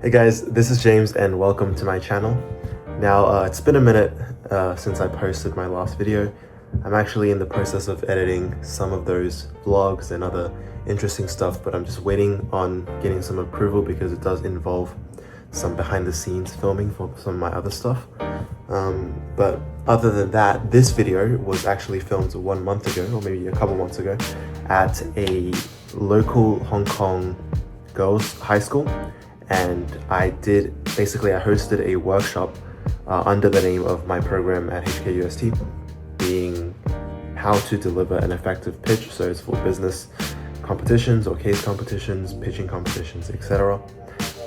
Hey guys, this is James and welcome to my channel. Now, it's been a minute since I posted my last video. I'm actually in the process of editing some of those vlogs and other interesting stuff, but I'm just waiting on getting some approval because it does involve some behind the scenes filming for some of my other stuff. But other than that, this video was actually filmed 1 month ago, or maybe a couple months ago, at a local Hong Kong girls' high school. And I hosted a workshop under the name of my program at HKUST, being how to deliver an effective pitch. So it's for business competitions or case competitions, pitching competitions, etc.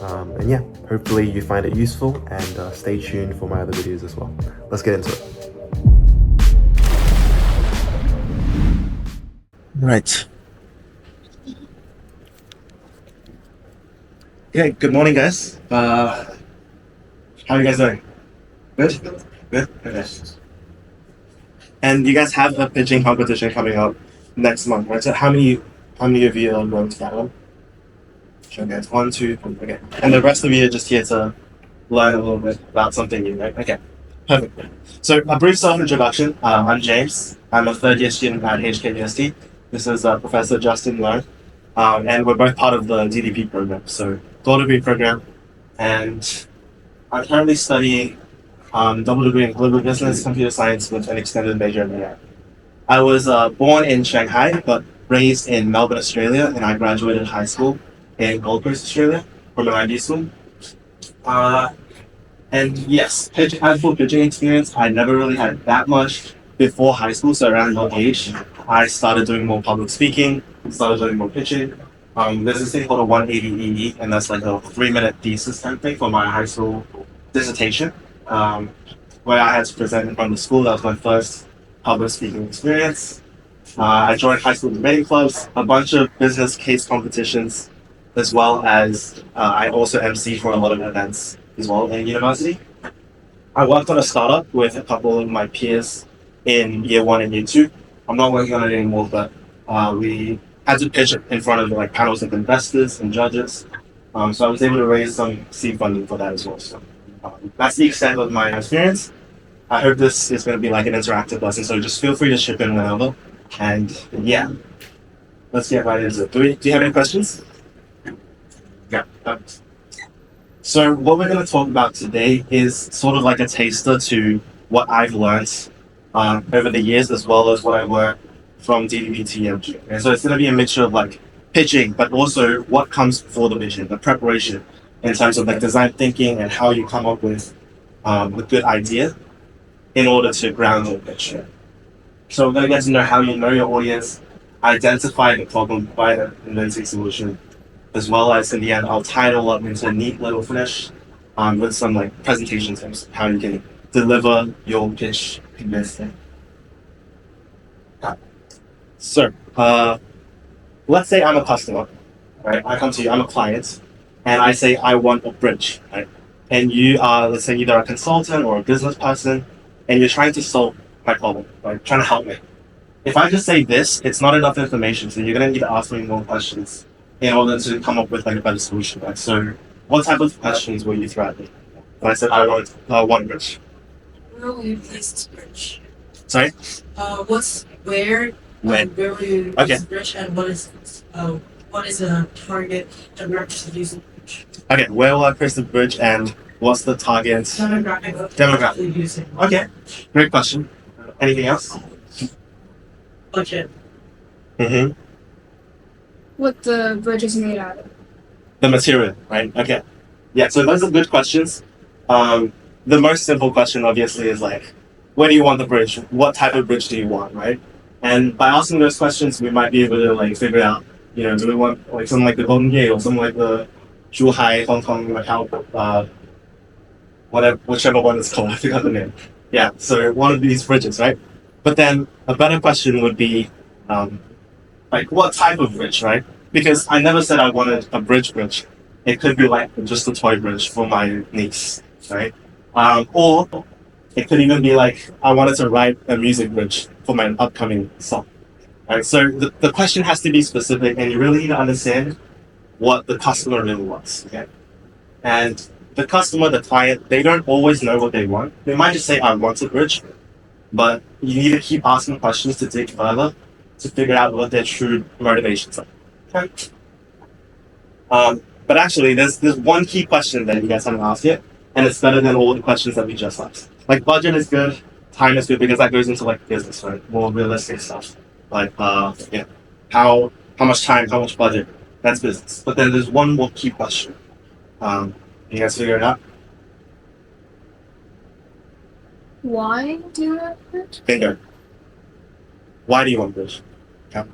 And yeah, hopefully you find it useful and stay tuned for my other videos as well. Let's get into it. Right. Okay, good morning guys. How are you guys doing? Good? Good? Okay. And you guys have a pitching competition coming up next month, right? So how many of you are going to that one? Okay, 1, 2, 3, okay. And the rest of you are just here to learn a little bit about something new, right? Okay, perfect. So a brief self-introduction. I'm James. I'm a third-year student at HKUST. This is Professor Justin Lowe. And we're both part of the DDP program, so law degree program. And I'm currently studying double degree in global business, computer science with an extended major in AI. I was born in Shanghai, but raised in Melbourne, Australia, and I graduated high school in Gold Coast, Australia, from an IB school. And yes, full pitching experience. I never really had that much before high school, so around your age, I started doing more public speaking, started doing more pitching. There's this thing called a 180 EE, and that's like a 3-minute thesis type thing for my high school dissertation, where I had to present in front of the school. That was my first public speaking experience. I joined high school debating clubs, a bunch of business case competitions, as well as I also MC for a lot of events as well in university. I worked on a startup with a couple of my peers in year 1 and year 2. I'm not working on it anymore, but we had to pitch in front of like panels of investors and judges. So I was able to raise some seed funding for that as well. So that's the extent of my experience. I hope this is going to be like an interactive lesson, so just feel free to chip in whenever. And yeah, let's get right into it. Do you have any questions? Yeah. So what we're going to talk about today is sort of like a taster to what I've learned over the years, as well as what I learned from DDP TMG. And so it's going to be a mixture of like pitching, but also what comes before the pitching, the preparation in terms of like design thinking and how you come up with a good idea in order to ground your pitch. So we're going to get to know how you know your audience, identify the problem, provide an inventing solution, as well as in the end, I'll tie it all up into a neat little finish with some like presentation tips, how you can deliver your pitch convincingly. So, let's say I'm a customer, right? I come to you, I'm a client, and I say I want a bridge, right? And you are, let's say, either a consultant or a business person, and you're trying to solve my problem, right? Trying to help me. If I just say this, it's not enough information, so you're going to need to ask me more questions in order to come up with like a better solution, right? So, what type of questions will you throw at me? If I said I want one bridge. Where will you place this bridge? Sorry? Where will you Okay. use the bridge, and what is the target demographic of using the bridge? Okay, where will I place the bridge and what's the target Demographic using. Okay, great question. Anything else? Budget. Mm-hmm. What the bridge is made out of. The material, right? Okay. Yeah, so those are good questions. The most simple question obviously is like, where do you want the bridge? What type of bridge do you want, right? And by asking those questions, we might be able to like figure out, do we want like something like the Golden Gate or something like the Zhuhai, Hong Kong, Macau, whichever one is called, I forgot the name. Yeah, so one of these bridges, right? But then a better question would be, like what type of bridge, right? Because I never said I wanted a bridge. It could be like just a toy bridge for my niece, right? Or it could even be like I wanted to write a music bridge for my upcoming song. Right? So the question has to be specific, and you really need to understand what the customer really wants. Okay, And the customer, the client, they don't always know what they want. They might just say, I want a bridge, but you need to keep asking questions to dig further to figure out what their true motivations are. Okay? But actually, there's one key question that you guys haven't asked yet, and it's better than all the questions that we just asked. Like budget is good, time is good because that goes into like business, right? More realistic stuff. Like how much time, how much budget, that's business. But then there's one more key question. You guys figure it out? Why do you want a bridge? Bingo. Why do you want a bridge? Okay.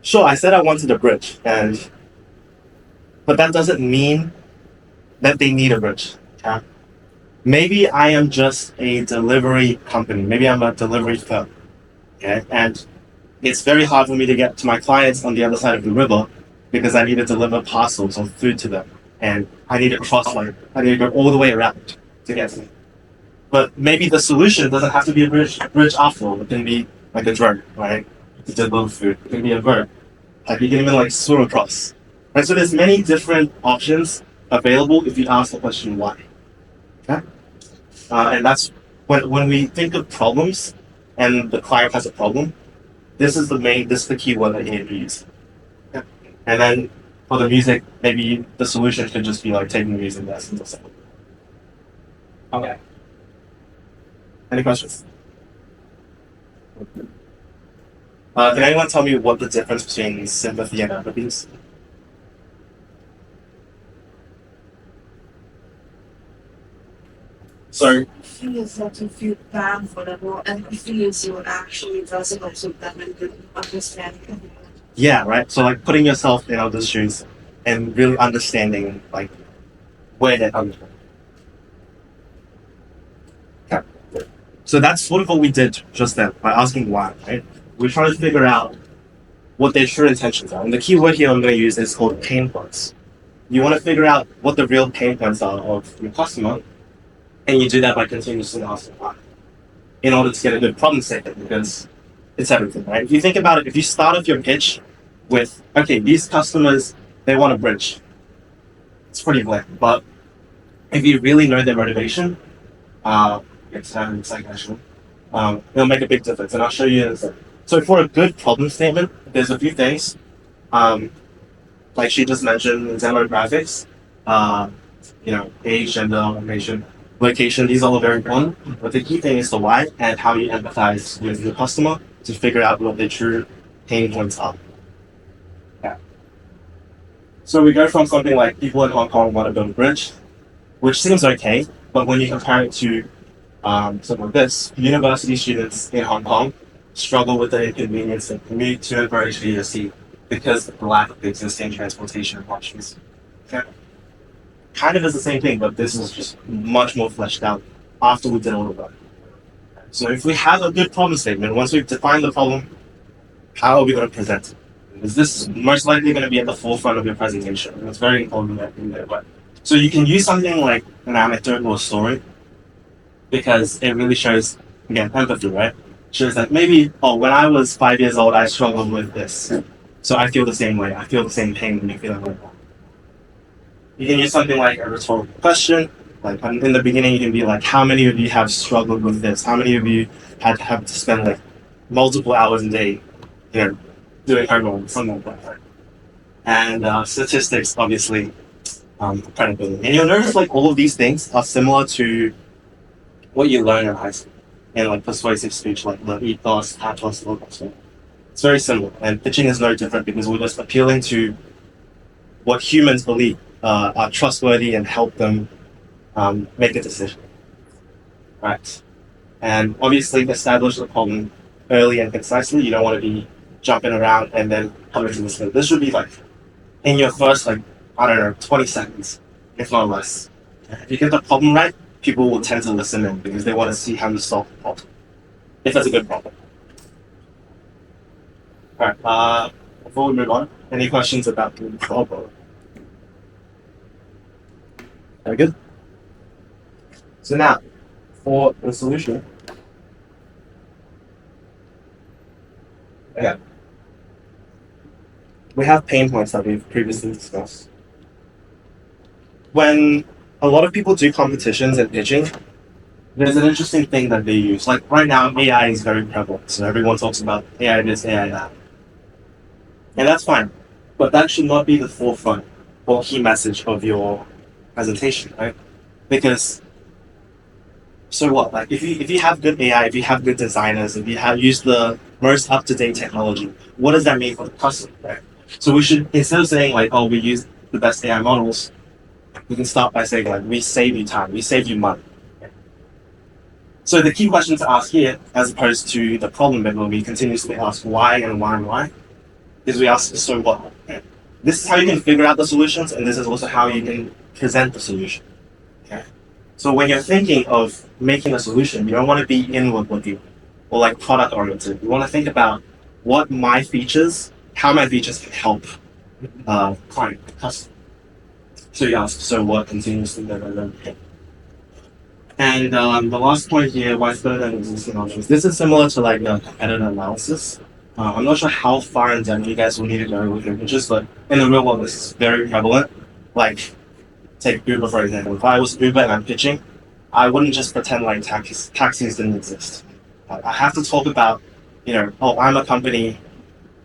Sure, I said I wanted a bridge, but that doesn't mean that they need a bridge. Okay? Maybe I am just a delivery company. Maybe I'm a delivery firm. Okay? And it's very hard for me to get to my clients on the other side of the river because I need to deliver parcels or food to them. And I need to I need to go all the way around to get to them. But maybe the solution doesn't have to be a bridge after all. It can be like a drone, right? To deliver food. It can be a bird. Like you can even like swim across. Right? So there's many different options available if you ask the question why. Okay? And that's when we think of problems and the client has a problem, this is the key word that you need to use. Okay? And then for the music, maybe the solution could just be like taking music lessons or something. Okay. Any questions? Can anyone tell me what the difference between sympathy and empathy is? So, Empathy is that you feel bad for them, or empathy is you actually resonate with them and you understand them. yeah, right. So like putting yourself in others' shoes and really understanding like where they're coming from. Okay. So that's sort of what we did just then by asking why, right? We're trying to figure out what their true intentions are. And the key word here I'm going to use is called pain points. You want to figure out what the real pain points are of your customer, and you do that by continuously asking why in order to get a good problem statement because it's everything, right? If you think about it, if you start off your pitch with, okay, these customers, they want a bridge. It's pretty bland. But if you really know their motivation, it's like actually, it'll make a big difference. And I'll show you in a second. So for a good problem statement, there's a few things. Like she just mentioned, demographics, age, gender, location, these are all very important. But the key thing is the why and how you empathize with your customer to figure out what their true pain points are. Yeah. So we go from something like people in Hong Kong want to build a bridge, which seems okay, but when you compare it to something like this, university students in Hong Kong struggle with the inconvenience of commute to and from HKUST because of the lack of existing transportation options. Okay. Kind of is the same thing, but this is just much more fleshed out after we did all of that. So if we have a good problem statement, once we've defined the problem, how are we going to present it? Is this most likely going to be at the forefront of your presentation? It's very important in that way. So you can use something like an anecdote or a story because it really shows, again, empathy, right? Shows that maybe, when I was 5 years old, I struggled with this. So I feel the same way. I feel the same pain when you feel like that. You can use something like a rhetorical question. Like in the beginning, you can be like, how many of you have struggled with this? How many of you have to spend like multiple hours a day, doing homework, something like that. And statistics, obviously, credibility. And you'll notice like all of these things are similar to what you learn in high school in like persuasive speech, like the ethos, pathos, all that stuff. It's very similar, and pitching is no different because we're just appealing to what humans believe are trustworthy and help them make a decision. Right. And obviously establish the problem early and concisely. You don't want to be jumping around and then coming to this thing. This should be like in your first 20 seconds, if not less. If you get the problem right, people will tend to listen in because they want to see how you solve the problem. If that's a good problem. Alright, before we move on, any questions about the problem? Very good. So now, for the solution. Okay. We have pain points that we've previously discussed. when a lot of people do competitions and pitching, there's an interesting thing that they use. Like right now, AI is very prevalent. So everyone talks about AI this, AI that. And that's fine. But that should not be the forefront or key message of your presentation, right? Because so what? Like if you have good AI, if you have good designers, if you have used the most up-to-date technology, what does that mean for the customer, right? So we should, instead of saying like, oh, we use the best AI models, we can start by saying like, we save you time, we save you money. So the key question to ask here, as opposed to the problem bit when we continuously ask why and why and why, is we ask, so what? Okay. This is how you can figure out the solutions, and this is also how you can present the solution. Okay. So when you're thinking of making a solution, you don't want to be inward looking or like product oriented. You want to think about what my features, how my features can help client, customer. So you ask, so what continuously, and the last point here, why it's better than existing options. This is similar to like competitor analysis. I'm not sure how far in depth you guys will need to go with your pitches, but in the real world, this is very prevalent. Like, take Uber for example. If I was Uber and I'm pitching, I wouldn't just pretend like taxis didn't exist. I have to talk about, oh, I'm a company,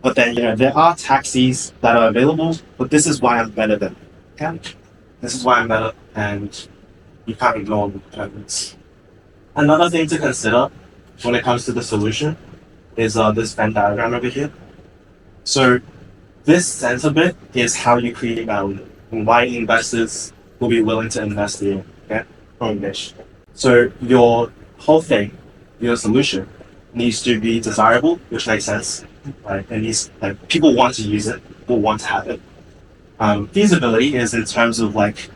but then, there are taxis that are available, but this is why I'm better than them. Okay? This is why I'm better, and you can't ignore the competitors. Another thing to consider when it comes to the solution is this Venn diagram over here. So this center bit is how you create value and why investors will be willing to invest in from niche. So your whole thing, your solution, needs to be desirable, which makes sense, right? It needs like people want to use it, people want to have it. Feasibility is in terms of like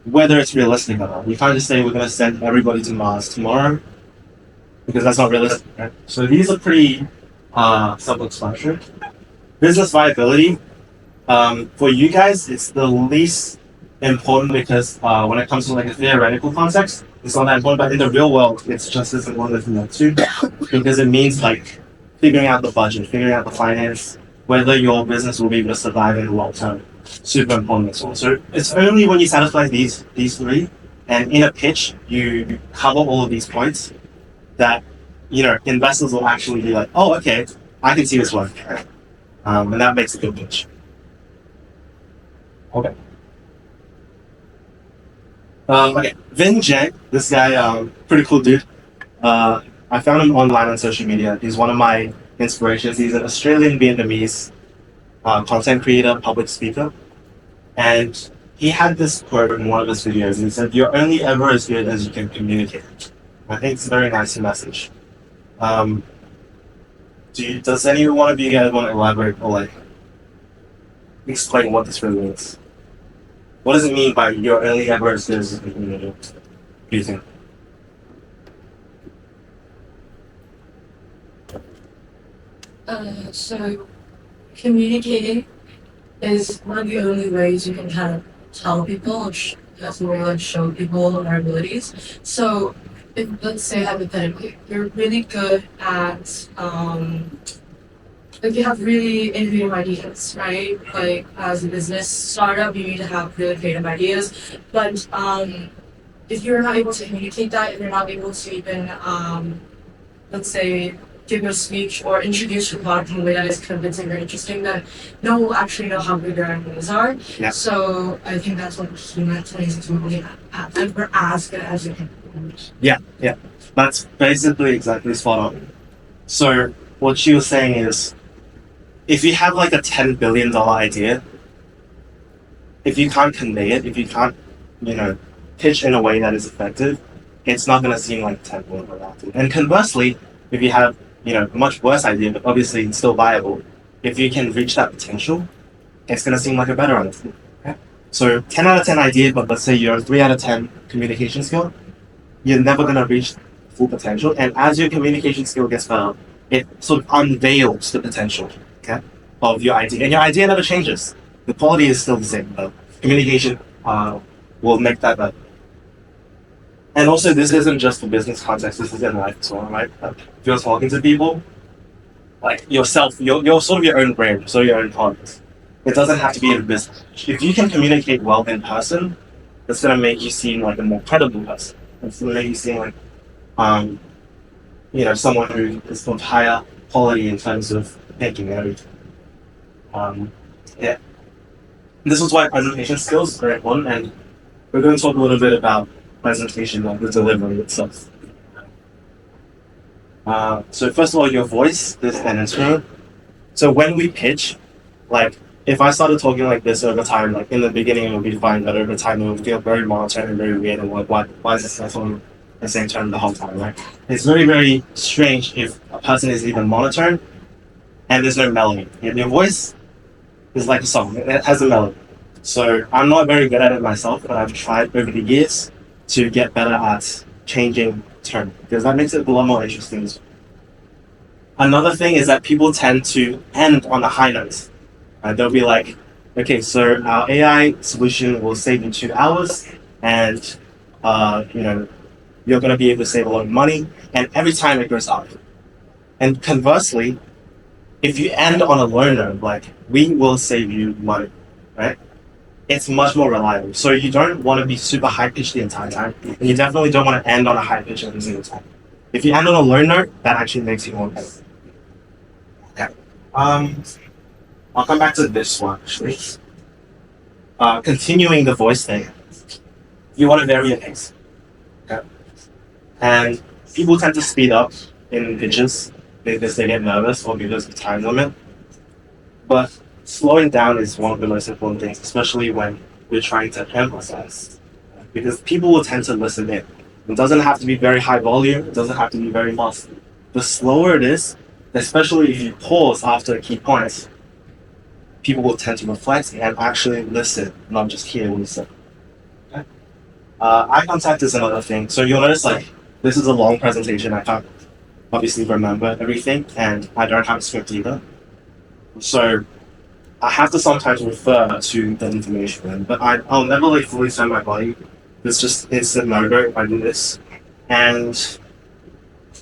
whether it's realistic or not. We can't just say we're going to send everybody to Mars tomorrow because that's not realistic, right? So these are pretty self-explanatory. Business viability, for you guys, it's the least important because when it comes to like a theoretical context, it's not that important, but in the real world, it's just as important as that too, because it means like figuring out the budget, figuring out the finance, whether your business will be able to survive in the long term. Super important as well. So it's only when you satisfy these three, and in a pitch you cover all of these points, that investors will actually be like, oh, okay, I can see this one, and that makes a good pitch. Okay. Okay, Vin Jang, this guy, pretty cool dude. I found him online on social media. He's one of my inspirations. He's an Australian Vietnamese content creator, public speaker, and he had this quote in one of his videos. He said, "You're only ever as good as you can communicate." I think it's a very nice message. Does any one of you guys want to elaborate or like explain what this really means? What does it mean by you're only ever as good as you can communicate? What do you think? So communicating is one of the only ways you can kind of tell people or show people our abilities. So if, let's say hypothetically, you're really good at like you have really innovative ideas, right? Like as a business startup, you need to have really creative ideas. But if you're not able to communicate that, if you're not able to even let's say give your speech or introduce your product in a way that is convincing or interesting, then no one will actually know how good your ideas are. Yeah. So I think that's what he meant when he said really we're as good as you can. Yeah. That's basically exactly spot on. So what she was saying is, if you have like a $10 billion idea, if you can't convey it, if you can't, pitch in a way that is effective, it's not going to seem like $10 billion. And conversely, if you have, a much worse idea, but obviously it's still viable, if you can reach that potential, it's going to seem like a better idea. Okay? So 10 out of 10 idea, but let's say you're 3 out of 10 communication skill, you're never going to reach full potential. And as your communication skill gets better, it sort of unveils the potential, of your idea. And your idea never changes. The quality is still the same, but communication will make that better. And also, this isn't just for business context, this is in life as well, right? If you're talking to people, like yourself, you're sort of your own brand, so your own product. It doesn't have to be in business. If you can communicate well in person, It's gonna make you seem like a more credible person. It's gonna make you seem like, someone who is of higher quality in terms of thinking and everything. Yeah. This is why presentation skills are important, and we're going to talk a little bit about presentation, like the delivery itself. So first of all, your voice is an instrument. So when we pitch, like if I started talking like this over time, like in the beginning it would be fine, but over time it would feel very monotone and very weird, and like why is this guy talking the same term the whole time, right? It's very, very strange if a person is even monotone and there's no melody. Your voice is like a song, it has a melody. So I'm not very good at it myself, but I've tried over the years to get better at changing tone, because that makes it a lot more interesting. Another thing is that people tend to end on a high note. They'll be like, okay, so our AI solution will save you 2 hours, and you're going to be able to save a lot of money, and every time it goes up. And conversely, if you end on a low note, like we will save you money, right? It's much more reliable. So you don't want to be super high pitched the entire time, and you definitely don't want to end on a high pitch every single time. If you end on a low note, that actually makes you more better. Okay. I'll come back to this one actually. Continuing the voice thing, you want to vary your pace. Okay. And people tend to speed up in pitches because they get nervous or because of time limit. But slowing down is one of the most important things, especially when we're trying to emphasize, because people will tend to listen in. It doesn't have to be very high volume, it doesn't have to be very fast. The slower it is, especially if you pause after a key point, people will tend to reflect and actually listen, not just hear what you say. Okay? Eye contact is another thing. So you'll notice like this is a long presentation. I can't obviously remember everything, and I don't have a script either. So I have to sometimes refer to the information, but I'll never like fully send my body. It's just instant no-go if I do this. And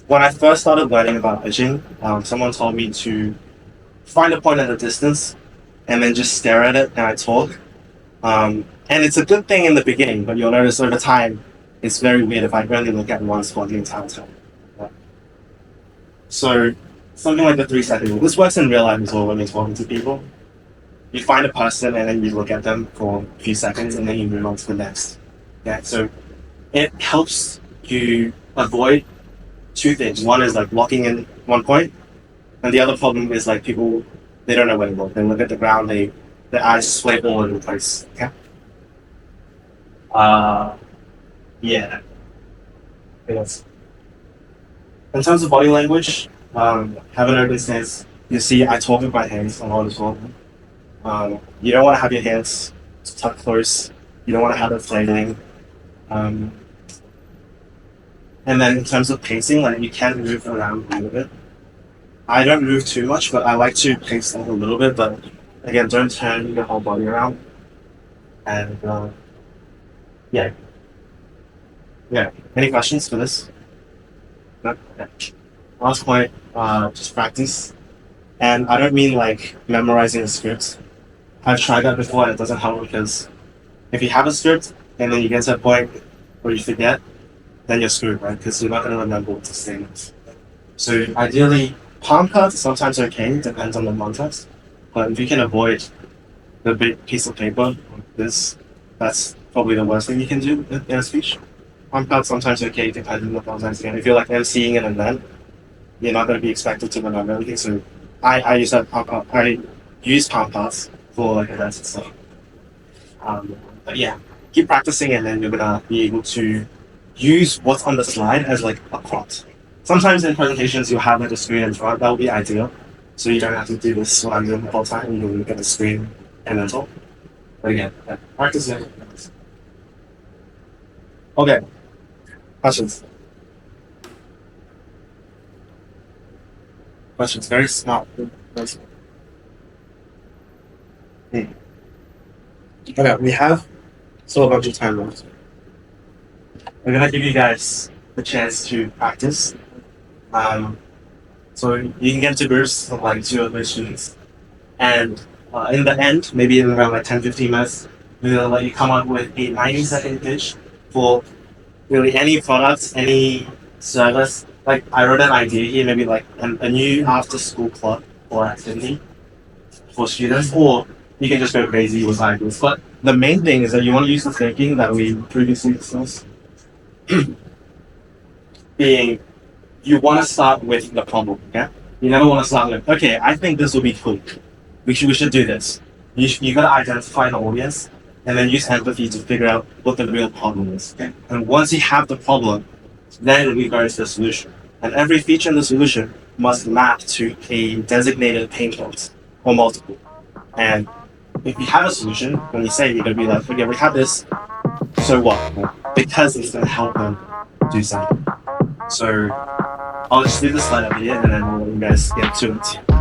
when I first started learning about pitching, someone told me to find a point at a distance and then just stare at it and I talk. And it's a good thing in the beginning, but you'll notice over time it's very weird if I only look at one spot the entire time. Yeah. So something like the 3-second rule. This works in real life as well when you're talking to people. You find a person and then you look at them for a few seconds and then you move on to the next. Yeah, so it helps you avoid 2 things. One is like locking in one point, and the other problem is like people, they don't know where to look. They look at the ground, their eyes sway all over the place. Okay. Yeah. Yes. In terms of body language, have an open stance. You see, I talk with my hands a lot as well. You don't want to have your hands tucked close. You don't want to have it flailing. And then in terms of pacing, like you can move around a little bit. I don't move too much, but I like to pace like a little bit. But again, don't turn your whole body around. And yeah. Any questions for this? No? Okay. Last point, just practice. And I don't mean like memorizing a script. I've tried that before and it doesn't help, because if you have a script and then you get to a point where you forget, then you're screwed, right? Because you're not going to remember what to say next. So ideally, palm cards sometimes okay, depends on the context. But if you can avoid the big piece of paper, that's probably the worst thing you can do in a speech. Palm cards sometimes okay, depending on the context. Again, if you're like emceeing an event, you're not going to be expected to remember everything. So I use that palm card. I use palm cards for like events and stuff. But yeah, keep practicing, and then you're gonna be able to use what's on the slide as like a prompt. Sometimes in presentations you'll have like a screen in front. That would be ideal, so you don't have to do this while I'm doing the whole time. You'll look at the screen and then talk. But again, practice it. Okay. Questions? Questions. Very smart. Very smart. Okay, we have still a bunch of time left. We're gonna give you guys the chance to practice. So you can get to groups of like 2 other students, and in the end, maybe in around like 10-15 minutes, They'll let you come up with a 90-second pitch for really any product, any service. Like I wrote an idea here, maybe like a new after-school club or activity for students, or you can just go crazy with ideas. But the main thing is that you want to use the thinking that we previously discussed. Being, you want to start with the problem, okay? You never want to start with, okay, I think this will be cool. We should do this. You got to identify the audience and then use empathy to figure out what the real problem is, okay? And once you have the problem, then we go to the solution. And every feature in the solution must map to a designated pain point or multiple. And if you have a solution, when you say it, you're going to be like, okay, we have this, so what? Because it's going to help them do something. So I'll just leave the slide up here and then we'll let you guys get to it.